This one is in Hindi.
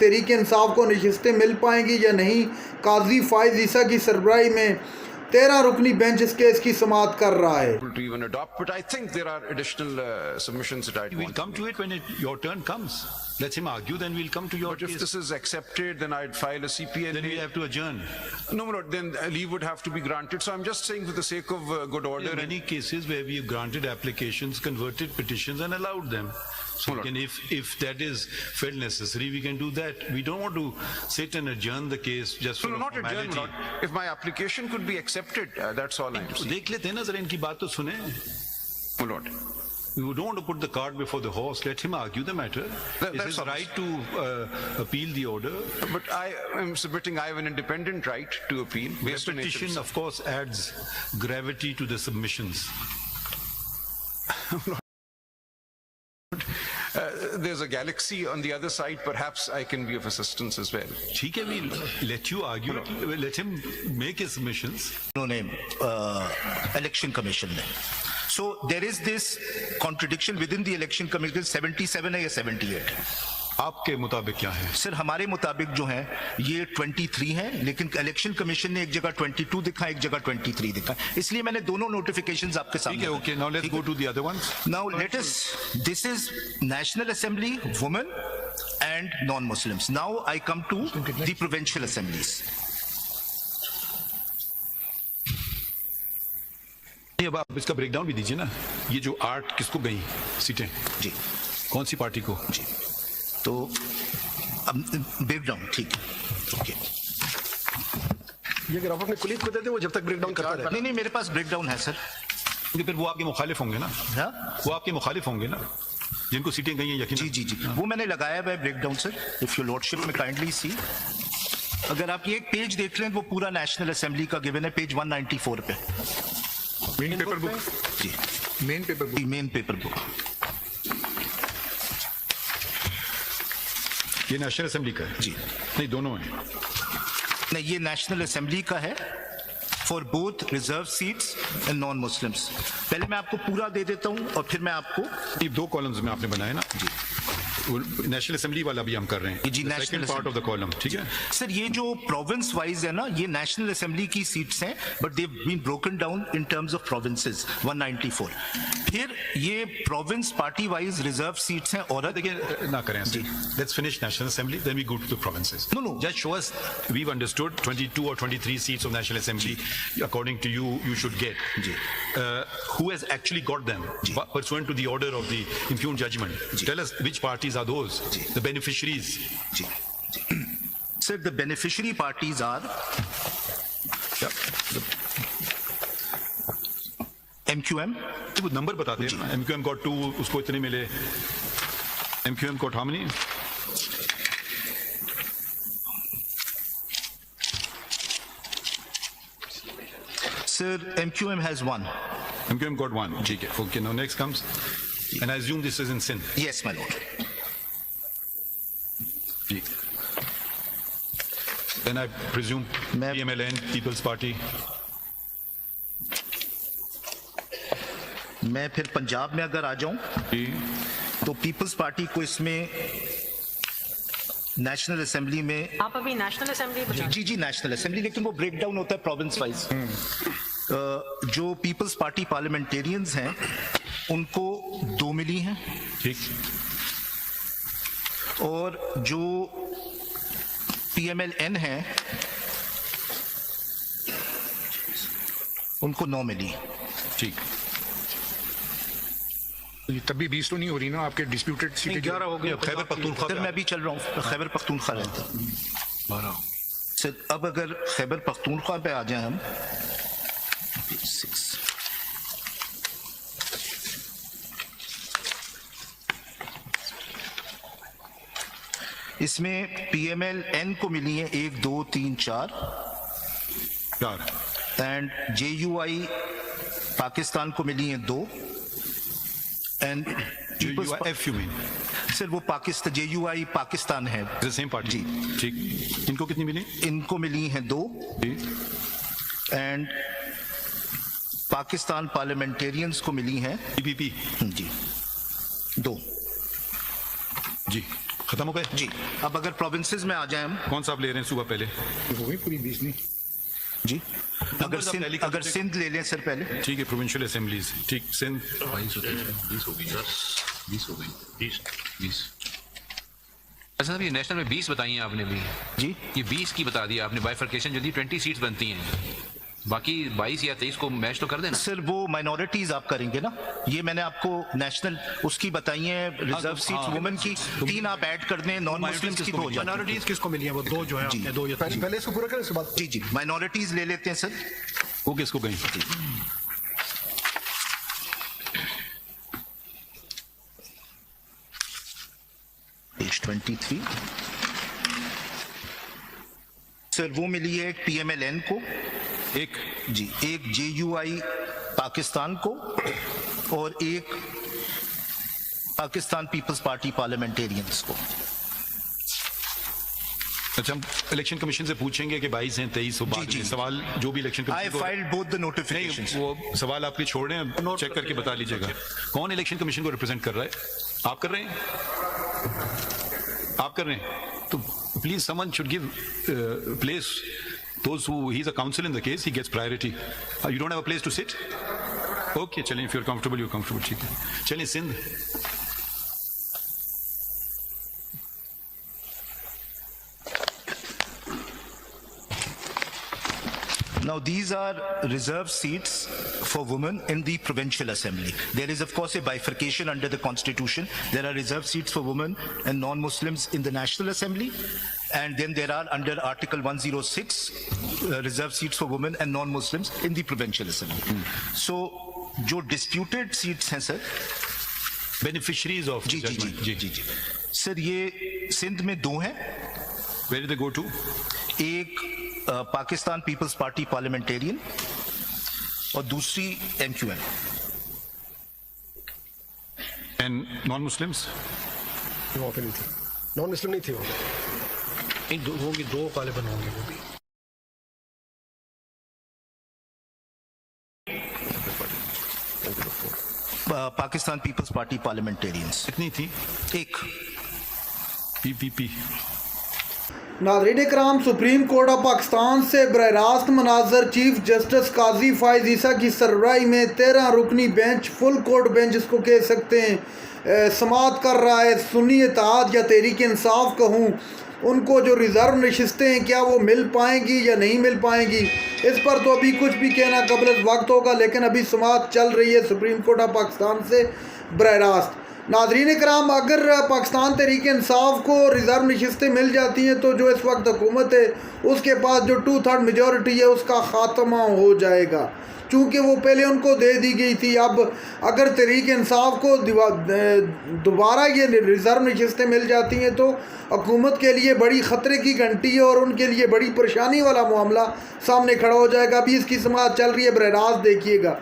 तहरीक इंसाफ को नशिस्तें मिल पाएंगी या नहीं। काजी फायज ईसा की सरबराही में 13 रुकनी बेंच इस केस की समाअत कर रहा है। To even adopt, but I think there are additional submissions that I We'll want. come to it when your turn comes. Let him argue, then we'll come to your But if case. this is accepted, then I'd file a CPLA. Then we have to adjourn. No, no, then leave would have to be granted. So I'm just saying for the sake of good order. There are many cases where we have granted applications, converted petitions and allowed them. So we can, if that is felt necessary, we can do that. We don't want to sit and adjourn the case just for No, not formality. adjourn. If my application could be accepted, that's all I'm saying. देख लेते हैं ना जरा इनकी बात तो सुने. Oh, Lord. We don't want to put the cart before the horse. Let him argue the matter. It's that's his right to appeal the order. But I am submitting I have an independent right to appeal. Based on nature Repetition, of course, adds gravity to the submissions. There's a galaxy on the other side. Perhaps I can be of assistance as well. ठीक है, we'll let you argue. Let him make his submissions. उन्होंने इलेक्शन कमीशन ने so there is this contradiction within the election commission 77 है या 78 आपके मुताबिक क्या है? सर हमारे मुताबिक जो है ये 23 है, लेकिन इलेक्शन कमीशन ने एक जगह 22 दिखा, एक जगह 23 दिखा, इसलिए मैंने दोनों नोटिफिकेशंस आपके सामने. ठीक है, okay, now let's go to the other ones. Now let us, this is national assembly women and non Muslims. Now I come to the provincial assemblies. अब आप इसका ब्रेकडाउन भी दीजिए ना. ये जो 8 किसको गई सीटें? जी, कौन सी पार्टी को? जी, तो अब ब्रेकडाउन ठीक है, ओके. ये अगर आप अपने कुलीग को देते वो जब तक ब्रेकडाउन करता रहे. नहीं, मेरे पास ब्रेकडाउन है सर. क्योंकि फिर वो आपके मुखालिफ होंगे ना. हाँ? वो आपके मुखालिफ होंगे ना जिनको सीटें गई हैं यकीन. जी जी जी, वो मैंने लगाया हुआ है breakdown sir. If your lordship में काइंडली सी, अगर आप ये एक पेज देख रहे हैं वो पूरा नेशनल असेंबली का गिवन है, पेज 194 पे. Main paper book. जी, main paper book. Main paper book. ये नेशनल असेंबली का है? जी नहीं, दोनों हैं. नहीं, ये नेशनल असेंबली का है for both reserve seats and non Muslims. पहले मैं आपको पूरा दे देता हूं और फिर मैं आपको. ये 2 कॉलम्स में आपने बनाए ना. जी, नेशनल असेंबली वाला भी हम कर रहे हैं. जी, national part of the column. ठीक है सर, ये जो प्रोविंस वाइज है ना, ये नेशनल असेंबली की सीट्स हैं, but they been broken down in terms of provinces 194. फिर ये province party wise reserve seats हैं. और देखिए ना करें ऐसे. Let's finish national assembly, then we go to the provinces. No, no. Just show us we understood 22 or 23 seats of national assembly according to you should get. जी. Who has actually got them pursuant to the order of the impugned judgment? Tell us which parties are those, the beneficiaries. जी, sir, the beneficiary parties are MQM. वो नंबर बताते हैं. MQM got 2, उसको इतने मिले. MQM got how many? Sir, MQM has 1. MQM got 1. ठीक है. Okay, now next comes, and I assume this is in Sindh. Yes, my lord. Ji. Then I presume PMLN, People's Party. मैं फिर पंजाब में अगर आ जाऊं जी. तो पीपल्स पार्टी को इसमें नेशनल असेंबली में. आप अभी नेशनल असेंबली. जी जी, नेशनल असेंबली, लेकिन वो ब्रेकडाउन होता है प्रोविंस वाइज. जो पीपल्स पार्टी पार्लियामेंटेरियंस हैं उनको 2 मिली हैं. ठीक. और जो PMLN हैं उनको 9 मिली. ठीक. तभी 20 तो नहीं हो रही ना आपके डिस्प्यूटेड सीटें. 11 हो गए. खैबर पख्तूनख्वा सर, मैं अभी चल रहा हूँ खैबर पख्तूनख्वा रहता हूँ. 12. सर, अब अगर खैबर पख्तूनख्वा पे आ जाए हम 6. इसमें PMLN को मिली है 1 2 3 4 एंड JUI पाकिस्तान को मिली है 2 and UIF you mean? Sir वो पाकिस्तान, JUI पाकिस्तान है. The same party. जी. ठीक. इनको कितनी मिली? इनको मिली हैं 2 एंड पाकिस्तान पार्लियामेंटेरियंस को मिली हैं PPP. जी 2. जी. खत्म हो गए जी। अब अगर प्रोविंसेस में आ जाए हम, कौन सा आप ले रहे हैं सुबह पहले? हो गई पूरी 20 नहीं। जी, अगर सिंध ले लें सर पहले। ठीक है, प्रोविंशियल असेंबलीज, ठीक, सिंध 20 हो गई। अच्छा साहब, ये नेशनल में 20 बताई हैं आपने भी जी, ये 20 की बता दी आपने, बाइफर्केशन जल्दी 20 सीट्स बनती हैं, बाकी 22 या 23 को मैच तो कर देना। सर वो माइनॉरिटीज आप करेंगे ना, ये मैंने आपको नेशनल उसकी बताई है, रिजर्व सीट्स वुमेन की 3 आप ऐड कर दें, नॉन मुस्लिम्स की 2 हो जाती है। माइनॉरिटीज किसको मिली है? वो 2 जो है जी। आपने 2 या पहले इसको पूरा करें उसके बाद। जी जी, माइनॉरिटीज ले लेते हैं सर। वो किसको गई? पेज 23 सर, वो मिली है एक PMLN को, एक जी, एक JUI पाकिस्तान को और एक पाकिस्तान पीपल्स पार्टी पार्लियामेंटेरियंस को। अच्छा, हम इलेक्शन कमीशन से पूछेंगे कि 22 हैं 23 हो, बाद जी, में जी। सवाल जो भी election I commission filed both the नहीं, नोटिफिकेशंस। वो सवाल आपके छोड़ रहे हैं, चेक करके बता लीजिएगा कौन इलेक्शन कमीशन को रिप्रेजेंट कर रहा है। आप कर रहे हैं? आप कर रहे हैं तो please someone should give place those who he is a counsel in the case, he gets priority. You don't have a place to sit? Okay, चलें, if you're comfortable, you're comfortable, ठीक है। चलें Sindh. Now these are reserved seats for women in the provincial assembly. There is of course a bifurcation under the constitution. There are reserved seats for women and non-Muslims in the National Assembly, and then there are under Article 106 reserved seats for women and non-Muslims in the provincial assembly. So जो disputed seats हैं सर, beneficiaries of जी जी judgment, जी जी जी सर, ये सिंध में 2 हैं। where did they go to? एक पाकिस्तान पीपल्स पार्टी पार्लियामेंटेरियन और दूसरी MQM। And non-Muslims? वहाँ पे नहीं थी, नॉन मुस्लिम नहीं थी वो। नहीं, 2 होंगी, 2 गालिबन होंगे वो भी। पाकिस्तान पीपल्स पार्टी पार्लियामेंटेरियंस कितनी थी? एक। PPP। नाज़रीन कराम, सुप्रीम कोर्ट ऑफ पाकिस्तान से बरह रास्त मनाजर चीफ जस्टिस काजी फायज ईसा की सरबराही में 13 रुकनी बेंच, फुल कोर्ट बेंच इसको कह सकते हैं, समाअत कर रहा है। सुन्नी इत्तेहाद या तहरीक इंसाफ कहूँ, उनको जो रिज़र्व नशिस्तें हैं क्या वो मिल पाएंगी या नहीं मिल पाएंगी, इस पर तो अभी कुछ भी कहना कबल वक्त होगा, लेकिन अभी समाअत चल रही है सुप्रीम कोर्ट ऑफ पाकिस्तान से बरह रास्त। नाज़रीन कराम, अगर पाकिस्तान तहरीक इंसाफ को रिज़र्व नशिस्तें मिल जाती हैं तो जो इस वक्त हुकूमत है उसके पास जो 2/3 मेजॉरिटी है उसका ख़ात्मा हो जाएगा, चूँकि वो पहले उनको दे दी गई थी। अब अगर तहरीक इंसाफ को दोबारा ये रिज़र्व नशिस्तें मिल जाती हैं तो हुकूमत के लिए बड़ी ख़तरे की घंटी है और उनके लिए बड़ी परेशानी वाला मामला सामने खड़ा हो जाएगा। अभी इसकी समाअत चल रही है, बरह रास्त देखिएगा।